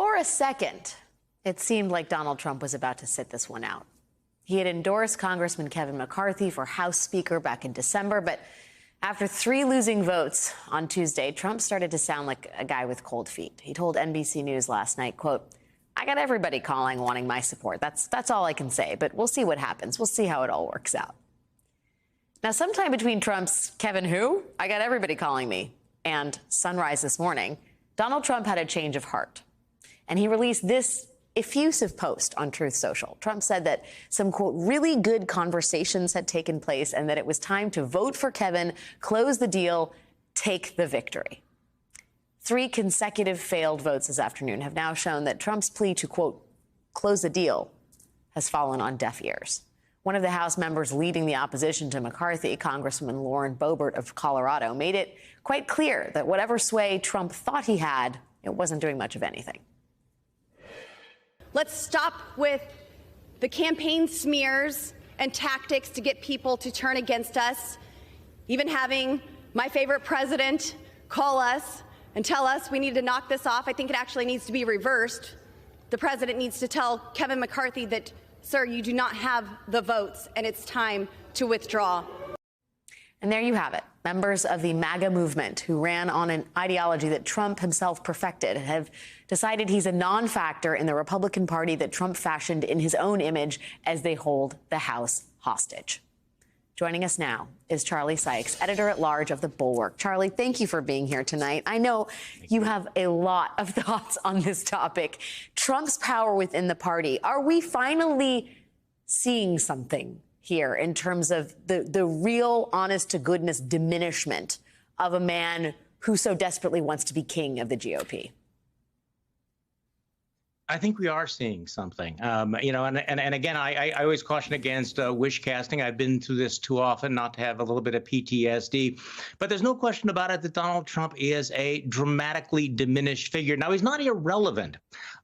For a second, it seemed like Donald Trump was about to sit this one out. He had endorsed Congressman Kevin McCarthy for House Speaker back in December, but after 3 losing votes on Tuesday, Trump started to sound like a guy with cold feet. He told NBC News last night, quote, "I got everybody calling, wanting my support. That's all I can say, but we'll see what happens. We'll see how it all works out." Now, sometime between Trump's Kevin who? I got everybody calling me and sunrise this morning, Donald Trump had a change of heart. And he released this effusive post on Truth Social. Trump said that some, quote, really good conversations had taken place and that it was time to vote for Kevin, close the deal, take the victory. 3 consecutive failed votes this afternoon have now shown that Trump's plea to, quote, close the deal has fallen on deaf ears. One of the House members leading the opposition to McCarthy, Congresswoman Lauren Boebert of Colorado, made it quite clear that whatever sway Trump thought he had, it wasn't doing much of anything. Let's stop with the campaign smears and tactics to get people to turn against us. Even having my favorite president call us and tell us we need to knock this off. I think it actually needs to be reversed. The president needs to tell Kevin McCarthy that, sir, you do not have the votes and it's time to withdraw. And there you have it. Members of the MAGA movement who ran on an ideology that Trump himself perfected have decided he's a non-factor in the Republican Party that Trump fashioned in his own image as they hold the House hostage. Joining us now is Charlie Sykes, editor-at-large of The Bulwark. Charlie, thank you for being here tonight. I know you have a lot of thoughts on this topic. Trump's power within the party. Are we finally seeing something here in terms of the real, honest-to-goodness diminishment of a man who so desperately wants to be king of the GOP? I think we are seeing something, and again, I always caution against wish casting. I've been through this too often not to have a little bit of PTSD, but there's no question about it that Donald Trump is a dramatically diminished figure. Now, he's not irrelevant,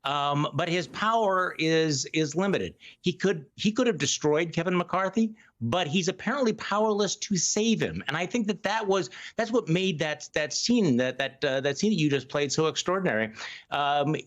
but his power is limited. He could have destroyed Kevin McCarthy, but he's apparently powerless to save him. And I think that's what made that scene that scene that you just played so extraordinary.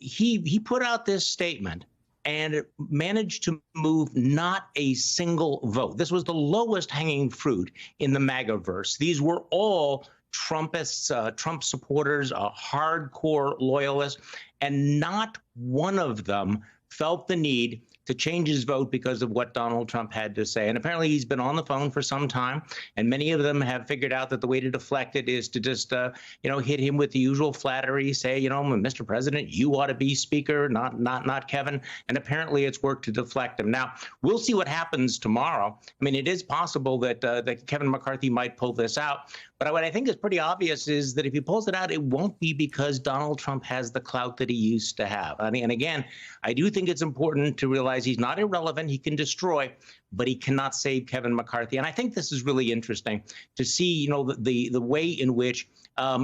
He put out this statement and managed to move not a single vote. This was the lowest hanging fruit in the MAGA-verse. These were all Trumpists, Trump supporters, hardcore loyalists, and not one of them felt the need to change his vote because of what Donald Trump had to say. And apparently he's been on the phone for some time, and many of them have figured out that the way to deflect it is to just, hit him with the usual flattery, say, Mr. President, you ought to be speaker, not Kevin. And apparently it's worked to deflect him. Now, we'll see what happens tomorrow. I mean, it is possible that Kevin McCarthy might pull this out. But what I think is pretty obvious is that if he pulls it out, it won't be because Donald Trump has the clout that he used to have. I mean, and again, I do think it's important to realize he's not irrelevant. He can destroy, but he cannot save Kevin McCarthy. And I think this is really interesting to see, the way in which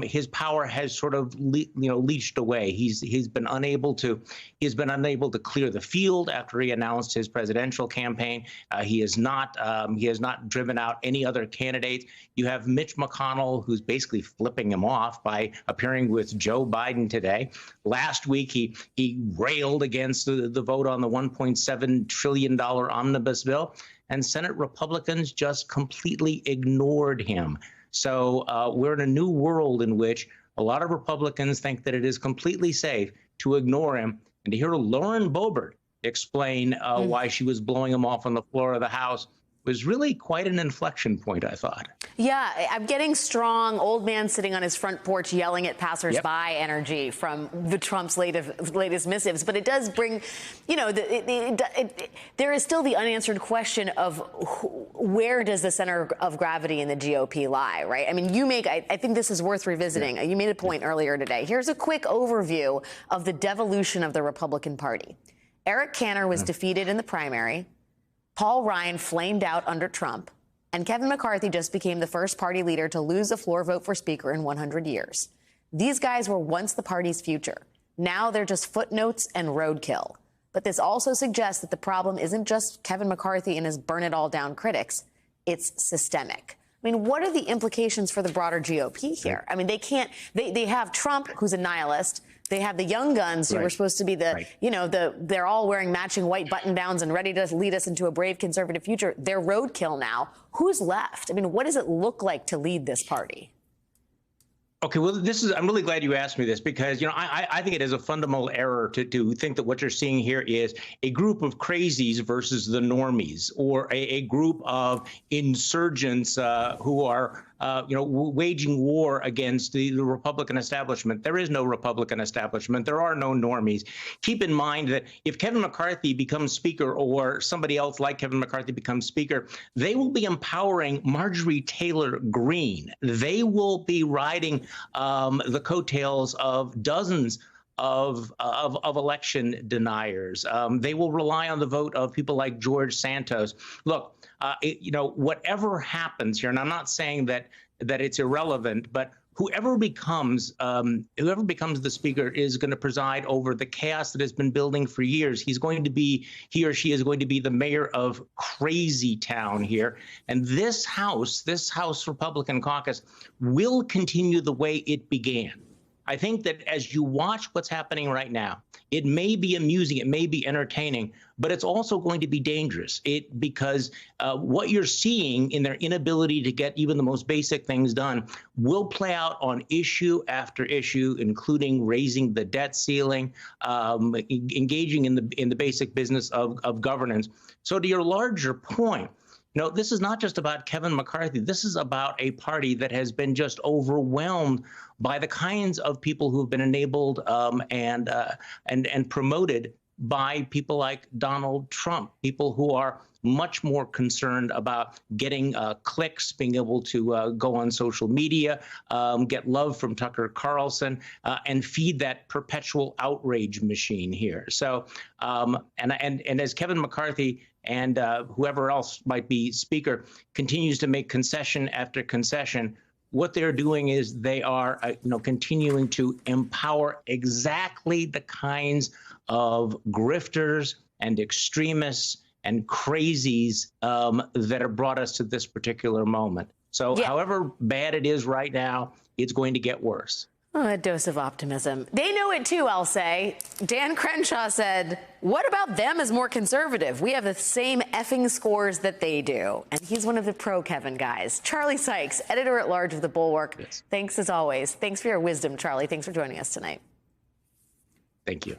his power has sort of leached away. He's been unable to clear the field after he announced his presidential campaign. He has not driven out any other candidates. You have Mitch McConnell, who's basically flipping him off by appearing with Joe Biden today. Last week, he railed against the vote on the $1.7 trillion omnibus bill, and Senate Republicans just completely ignored him. So we're in a new world in which a lot of Republicans think that it is completely safe to ignore him. And to hear Lauren Boebert explain why she was blowing him off on the floor of the House was really quite an inflection point, I thought. Yeah, I'm getting strong old man sitting on his front porch yelling at passersby energy from the Trump's latest missives. But it does bring, there is still the unanswered question of where does the center of gravity in the GOP lie, right? I mean, I think this is worth revisiting. You made a point earlier today. Here's a quick overview of the devolution of the Republican Party. Eric Cantor was defeated in the primary. Paul Ryan flamed out under Trump, and Kevin McCarthy just became the first party leader to lose the floor vote for Speaker in 100 years. These guys were once the party's future. Now they're just footnotes and roadkill. But this also suggests that the problem isn't just Kevin McCarthy and his burn-it-all-down critics. It's systemic. I mean, what are the implications for the broader GOP here? I mean, they have Trump, who's a nihilist. They have the young guns who Right. were supposed to be the, Right. they're all wearing matching white button downs and ready to lead us into a brave conservative future. They're roadkill now. Who's left? I mean, what does it look like to lead this party? Okay, well, I'm really glad you asked me this because, I think it is a fundamental error to think that what you're seeing here is a group of crazies versus the normies, or a group of insurgents who are, waging war against the Republican establishment. There is no Republican establishment. There are no normies. Keep in mind that if Kevin McCarthy becomes Speaker, or somebody else like Kevin McCarthy becomes Speaker, they will be empowering Marjorie Taylor Greene. They will be riding the coattails of dozens of election deniers. They will rely on the vote of people like George Santos. Look, whatever happens here, and I'm not saying that it's irrelevant, but whoever becomes the Speaker is going to preside over the chaos that has been building for years. He or she is going to be the mayor of Crazy Town here. And this House Republican caucus will continue the way it began. I think that as you watch what's happening right now, it may be amusing, it may be entertaining, but it's also going to be dangerous. Because what you're seeing in their inability to get even the most basic things done will play out on issue after issue, including raising the debt ceiling, engaging in the basic business of governance. So to your larger point, this is not just about Kevin McCarthy. This is about a party that has been just overwhelmed by the kinds of people who have been enabled and promoted by people like Donald Trump, people who are much more concerned about getting clicks, being able to go on social media, get love from Tucker Carlson, and feed that perpetual outrage machine here. So, and as Kevin McCarthy and whoever else might be Speaker continues to make concession after concession, what they're doing is they are, continuing to empower exactly the kinds of grifters and extremists and crazies that have brought us to this particular moment. So however bad it is right now, it's going to get worse. Oh, a dose of optimism. They know it too, I'll say. Dan Crenshaw said, what about them as more conservative? We have the same effing scores that they do. And he's one of the pro-Kevin guys. Charlie Sykes, editor-at-large of The Bulwark. Yes. Thanks as always. Thanks for your wisdom, Charlie. Thanks for joining us tonight. Thank you.